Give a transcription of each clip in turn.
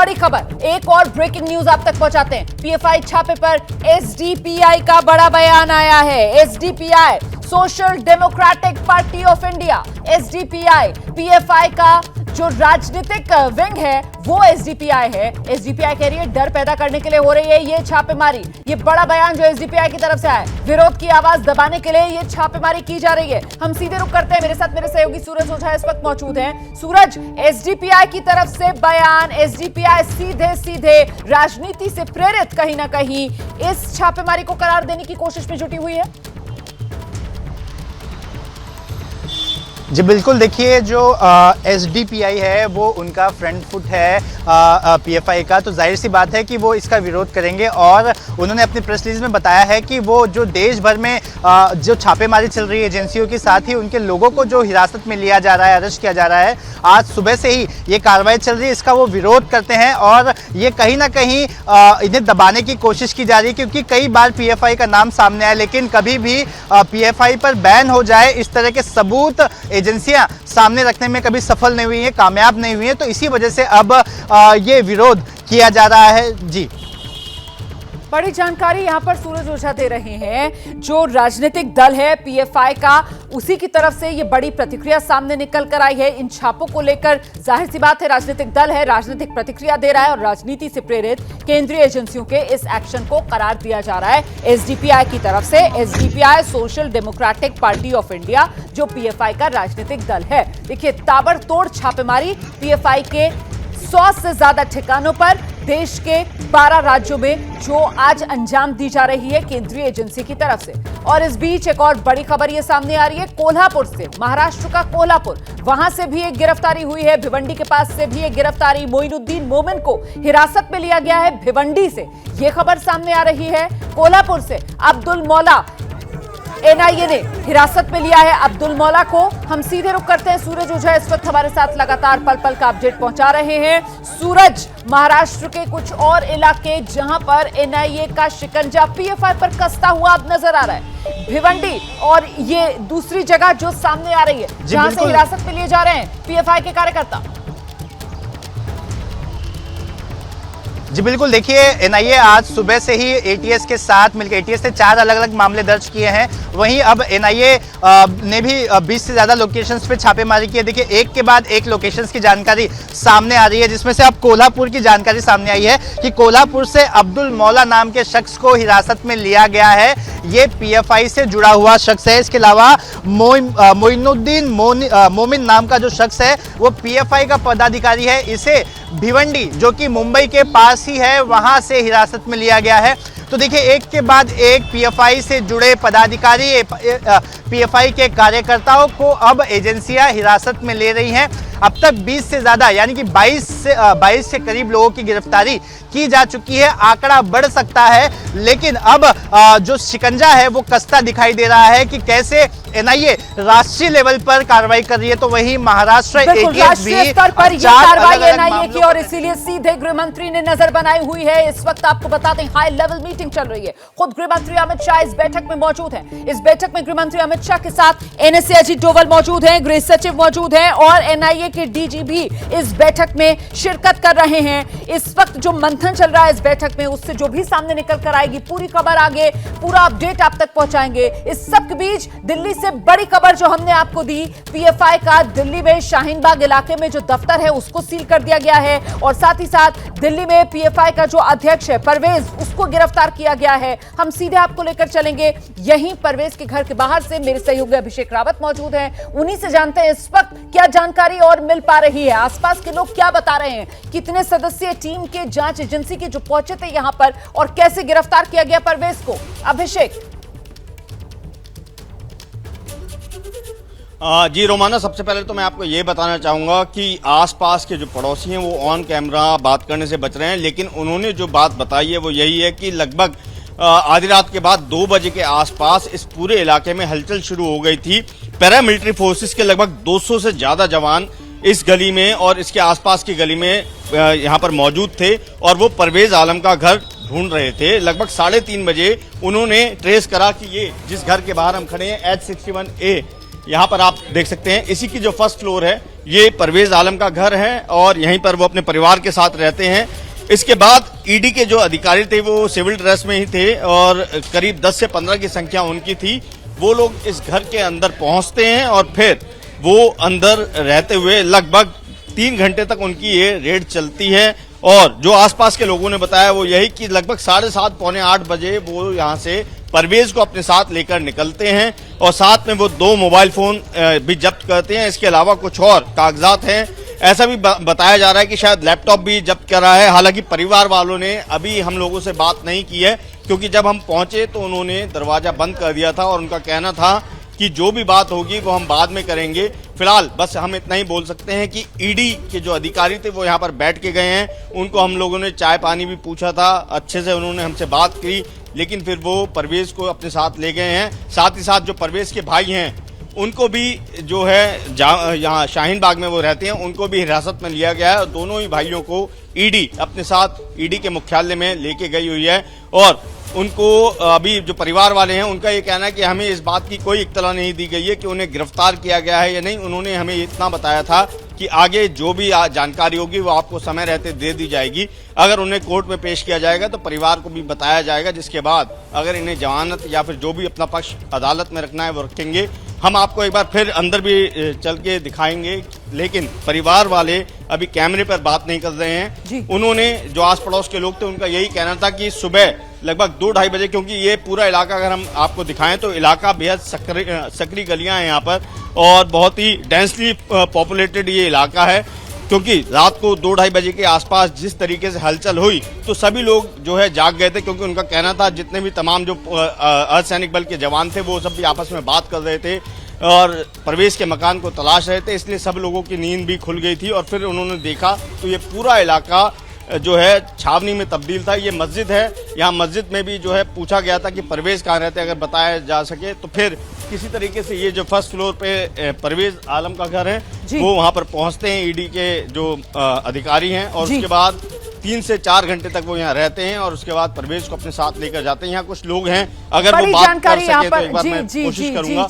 बड़ी खबर, एक और ब्रेकिंग न्यूज आप तक पहुंचाते हैं। पीएफआई छापे पर एसडीपीआई का बड़ा बयान आया है। SDPI social democratic party of India, SDPI PFI का जो राजनीतिक विंग है वो एसडीपीआई है। एसडीपीआई कह रही है डर पैदा करने के लिए हो रही है ये छापेमारी। ये बड़ा बयान जो एसडीपीआई की तरफ से आया, विरोध की आवाज दबाने के लिए ये छापेमारी की जा रही है। हम सीधे रुख करते हैं, मेरे साथ मेरे सहयोगी सूरज ओझा इस वक्त मौजूद हैं। सूरज, एसडीपीआई की तरफ से बयान, एसडीपीआई सीधे सीधे राजनीति से प्रेरित कहीं ना कहीं इस छापेमारी को करार देने की कोशिश में जुटी हुई है। जी बिल्कुल, देखिए जो एसडीपीआई है वो उनका फ्रंट फुट है पीएफआई का, तो जाहिर सी बात है कि वो इसका विरोध करेंगे। और उन्होंने अपनी प्रेस रिलीज में बताया है कि वो जो देश भर में जो छापेमारी चल रही है एजेंसियों के साथ ही उनके लोगों को जो हिरासत में लिया जा रहा है, अरेस्ट किया जा रहा है, आज सुबह से ही ये कार्रवाई चल रही है, इसका वो विरोध करते हैं। और ये कहीं ना कहीं इन्हें दबाने की कोशिश की जा रही है, क्योंकि कई बार पीएफआई का नाम सामने आया, लेकिन कभी भी पीएफआई पर बैन हो जाए इस तरह के सबूत एजेंसियां सामने रखने में कभी सफल नहीं हुई हैं, कामयाब नहीं हुई हैं। तो इसी वजह से अब ये विरोध किया जा रहा है। जी, बड़ी जानकारी यहां पर सूरज ओझा दे रहे हैं। जो राजनीतिक दल है पीएफआई का, उसी की तरफ से ये बड़ी प्रतिक्रिया सामने निकल कर आई है इन छापों को लेकर। जाहिर सी बात है, राजनीतिक दल है, राजनीतिक प्रतिक्रिया दे रहा है और राजनीति से प्रेरित केंद्रीय एजेंसियों के इस एक्शन को करार दिया जा रहा है एसडीपीआई की तरफ से। SDPI social democratic party of India जो पीएफआई का राजनीतिक दल है। देखिए, ताबड़तोड़ छापेमारी पीएफआई के 100 से ज्यादा ठिकानों पर देश के 12 राज्यों में जो आज अंजाम दी जा रही है केंद्रीय एजेंसी की तरफ से। और इस बीच एक और बड़ी खबर ये सामने आ रही है कोल्हापुर से, महाराष्ट्र का कोल्हापुर, वहां से भी एक गिरफ्तारी हुई है। भिवंडी के पास से भी एक गिरफ्तारी, मोइनुद्दीन मोमिन को हिरासत में लिया गया है भिवंडी से। यह खबर सामने आ रही है कोल्हापुर से। अब्दुल मौला, एनआईए ने हिरासत में लिया है अब्दुल मौला को। हम सीधे रुख करते हैं, सूरज ओझा इस वक्त हमारे साथ लगातार पल पल का अपडेट पहुंचा रहे हैं। सूरज, महाराष्ट्र के कुछ और इलाके जहां पर एनआईए का शिकंजा पीएफआई पर कसता हुआ अब नजर आ रहा है, भिवंडी और ये दूसरी जगह जो सामने आ रही है जहां से हिरासत में लिए जा रहे हैं पीएफआई के कार्यकर्ता। जी बिल्कुल, देखिए एनआईए आज सुबह से ही एटीएस के साथ मिलकर, एटीएस ने 4 अलग अलग मामले दर्ज किए हैं। वहीं अब एनआईए ने भी 20 से ज्यादा लोकेशंस पे छापेमारी की है। देखिए, एक के बाद एक लोकेशंस की जानकारी सामने आ रही है, जिसमें से अब कोल्हापुर की जानकारी सामने आई है कि कोल्हापुर से अब्दुल मौला नाम के शख्स को हिरासत में लिया गया है। ये पीएफआई से जुड़ा हुआ शख्स है। इसके अलावा मोइनुद्दीन मोमिन नाम का जो शख्स है वो पीएफआई का पदाधिकारी है। इसे भिवंडी, जो कि मुंबई के पास ही है, वहां से हिरासत में लिया गया है। तो देखिए, एक के बाद एक पीएफआई से जुड़े पदाधिकारी, पीएफआई के कार्यकर्ताओं को अब एजेंसियां हिरासत में ले रही हैं। अब तक 20 से ज्यादा यानी कि 22 से करीब लोगों की गिरफ्तारी की जा चुकी है। आंकड़ा बढ़ सकता है, लेकिन अब जो शिकंजा है वो कसता दिखाई दे रहा है कि कैसे एनआईए राष्ट्रीय लेवल पर कार्रवाई कर रही है, तो वहीं महाराष्ट्र एटीएस भी स्तर पर ये कार्रवाई एनआईए की, और इसीलिए सीधे गृह मंत्री ने नजर बनाई हुई है। इस वक्त आपको बता दें, हाई लेवल मीटिंग चल रही है। खुद गृह मंत्री अमित शाह इस बैठक में मौजूद हैं। इस बैठक में गृह मंत्री अमित शाह के साथ एनएसए अजीत डोवल मौजूद हैं, गृह सचिव मौजूद हैं और एनआईए के डीजी भी इस बैठक में शिरकत कर रहे हैं। इस वक्त जो मंथन चल रहा है इस बैठक में, उससे जो भी सामने निकल कर आएगी पूरी खबर आगे, पूरा अपडेट आप तक पहुंचाएंगे। इस सब के बीच दिल्ली से बड़ी खबर जो हमने आपको दी, पीएफआई का दिल्ली में शाहीन बाग इलाके में जो दफ्तर है उसको सील कर दिया गया है और साथ ही साथ दिल्ली में पीएफआई का जो अध्यक्ष है परवेज, उसको गिरफ्तार किया गया है। हम सीधे आपको लेकर चलेंगे यहीं परवेज के घर के बाहर से। मेरे सहयोगी अभिषेक रावत मौजूद हैं, उन्हीं से जानते हैं इस वक्त क्या जानकारी और मिल पा रही है, आसपास के लोग क्या बता रहे हैं, कितने सदस्यीय टीम के जांच एजेंसी के जो पहुंचे थे यहां पर और कैसे गिरफ्तार किया गया परवेज को। अभिषेक। जी रोमाना, सबसे पहले तो मैं आपको ये बताना चाहूँगा कि आसपास के जो पड़ोसी हैं वो ऑन कैमरा बात करने से बच रहे हैं, लेकिन उन्होंने जो बात बताई है वो यही है कि लगभग आधी रात के बाद 2 बजे के आसपास इस पूरे इलाके में हलचल शुरू हो गई थी। पैरामिलिट्री फोर्सेस के लगभग 200 से ज़्यादा जवान इस गली में और इसके आसपास की गली में यहाँ पर मौजूद थे और वो परवेज आलम का घर ढूंढ रहे थे। लगभग 3:30 बजे उन्होंने ट्रेस करा कि ये जिस घर के बाहर हम खड़े हैं H61A, यहाँ पर आप देख सकते हैं, इसी की जो फर्स्ट फ्लोर है ये परवेज आलम का घर है और यहीं पर वो अपने परिवार के साथ रहते हैं। इसके बाद ईडी के जो अधिकारी थे वो सिविल ड्रेस में ही थे और करीब 10 से 15 की संख्या उनकी थी। वो लोग इस घर के अंदर पहुंचते हैं और फिर वो अंदर रहते हुए लगभग 3 घंटे तक उनकी ये रेड चलती है। और जो आसपास के लोगों ने बताया वो यही कि लगभग 7:30 पौने 8 बजे वो यहाँ से परवेज को अपने साथ लेकर निकलते हैं और साथ में वो 2 मोबाइल फोन भी जब्त करते हैं। इसके अलावा कुछ और कागजात हैं। ऐसा भी बताया जा रहा है कि शायद लैपटॉप भी जब्त करा है। हालांकि परिवार वालों ने अभी हम लोगों से बात नहीं की है, क्योंकि जब हम पहुंचे तो उन्होंने दरवाजा बंद कर दिया था और उनका कहना था कि जो भी बात होगी वो हम बाद में करेंगे। फिलहाल बस हम इतना ही बोल सकते हैं कि ईडी के जो अधिकारी थे वो यहाँ पर बैठ के गए हैं। उनको हम लोगों ने चाय पानी भी पूछा था, अच्छे से उन्होंने हमसे बात की, लेकिन फिर वो परवेज को अपने साथ ले गए हैं। साथ ही साथ जो परवेज के भाई हैं उनको भी जो है यहाँ शाहीन बाग में वो रहते हैं, उनको भी हिरासत में लिया गया है और दोनों ही भाइयों को ईडी अपने साथ ईडी के मुख्यालय में लेके गई हुई है। और उनको अभी जो परिवार वाले हैं उनका ये कहना है कि हमें इस बात की कोई इत्तला नहीं दी गई है कि उन्हें गिरफ्तार किया गया है या नहीं। उन्होंने हमें इतना बताया था कि आगे जो भी जानकारी होगी वो आपको समय रहते दे दी जाएगी। अगर उन्हें कोर्ट में पेश किया जाएगा तो परिवार को भी बताया जाएगा, जिसके बाद अगर इन्हें जमानत या फिर जो भी अपना पक्ष अदालत में रखना है वो रखेंगे। हम आपको एक बार फिर अंदर भी चल के दिखाएंगे, लेकिन परिवार वाले अभी कैमरे पर बात नहीं कर रहे हैं। उन्होंने जो आस पड़ोस के लोग थे उनका यही कहना था कि सुबह लगभग 2-2:30 बजे, क्योंकि ये पूरा इलाका अगर हम आपको दिखाएं तो इलाका बेहद सकरी गलियां हैं यहाँ पर और बहुत ही डेंसली पॉपुलेटेड ये इलाका है। क्योंकि रात को 2-2:30 बजे के आसपास जिस तरीके से हलचल हुई तो सभी लोग जो है जाग गए थे, क्योंकि उनका कहना था जितने भी तमाम जो अर्धसैनिक बल के जवान थे वो सब भी आपस में बात कर रहे थे और परवेज के मकान को तलाश रहे थे, इसलिए सब लोगों की नींद भी खुल गई थी। और फिर उन्होंने देखा तो ये पूरा इलाका जो है छावनी में तब्दील था। ये मस्जिद है, यहाँ मस्जिद में भी जो है पूछा गया था कि परवेज कहाँ रहते हैं, अगर बताया जा सके तो फिर किसी तरीके से ये जो फर्स्ट फ्लोर पे परवेज आलम का घर है वो वहाँ पर पहुँचते हैं ईडी के जो अधिकारी हैं और उसके बाद 3 से 4 घंटे तक वो यहाँ रहते हैं और उसके बाद परवेज को अपने साथ लेकर जाते हैं। यहाँ कुछ लोग हैं, अगर वो बात कर सके तो एक बार मैं कोशिश करूंगा।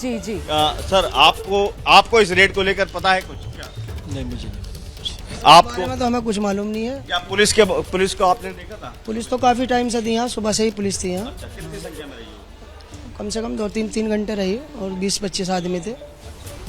सर, आपको इस रेड को लेकर पता है कुछ क्या? नहीं, मुझे नहीं। आपको में तो हमें कुछ मालूम नहीं है। क्या पुलिस को आपने देखा था? पुलिस तो काफी टाइम से थी यहाँ, सुबह से ही पुलिस थी यहाँ। अच्छा, कितनी संख्या में रही? कम से कम 2-3 घंटे रही और 20-25 आदमी थे।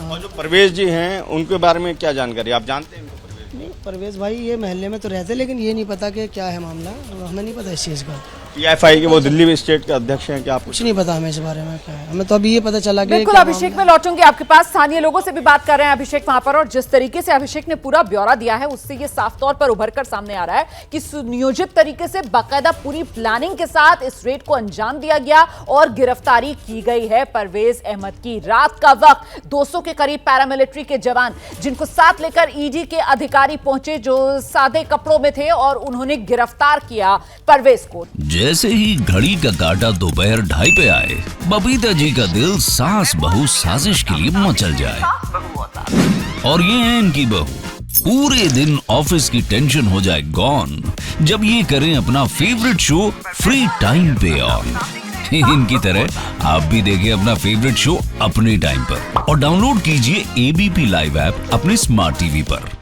और जो परवेज जी हैं उनके बारे में क्या जानकारी आप जानते हैं? नहीं, परवेज भाई ये महल्ले में तो रहते, लेकिन ये नहीं पता कि क्या है मामला, हमें नहीं पता इस चीज़ का। पीएफआई के वो दिल्ली स्टेट के अध्यक्ष हैं, क्या आप? कुछ नहीं पता हमें इस बारे में क्या है, हमें तो अभी ये पता चला कि बिल्कुल अभिषेक में लौटूंगी आपके पास। स्थानीय लोगों से भी बात कर रहे हैं अभिषेक वहां पर, और जिस तरीके से अभिषेक ने पूरा ब्यौरा दिया है उससे ये साफ तौर पर उभर कर सामने आ रहा है कि सुनियोजित तरीके से बाकायदा पूरी प्लानिंग के साथ इस रेड को अंजाम दिया गया और गिरफ्तारी की गई है परवेज अहमद की। रात का वक्त 200 के करीब पैरामिलिट्री के जवान जिनको साथ लेकर ईडी के अधिकारी पहुंचे जो सादे कपड़ों में थे और उन्होंने गिरफ्तार किया परवेज को। जैसे ही घड़ी का काटा दोपहर 2:30 पे आए, बबीता जी का दिल सास बहू साजिश के लिए मचल जाए। और ये है इनकी बहू, पूरे दिन ऑफिस की टेंशन हो जाए गॉन जब ये करें अपना फेवरेट शो फ्री टाइम पे ऑन। इनकी तरह आप भी देखें अपना फेवरेट शो अपने टाइम पर और डाउनलोड कीजिए एबीपी लाइव ऐप अपने स्मार्ट टीवी पर।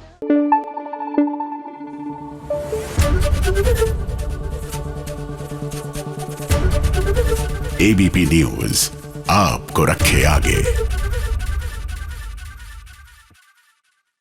एबीपी न्यूज आपको रखे आगे।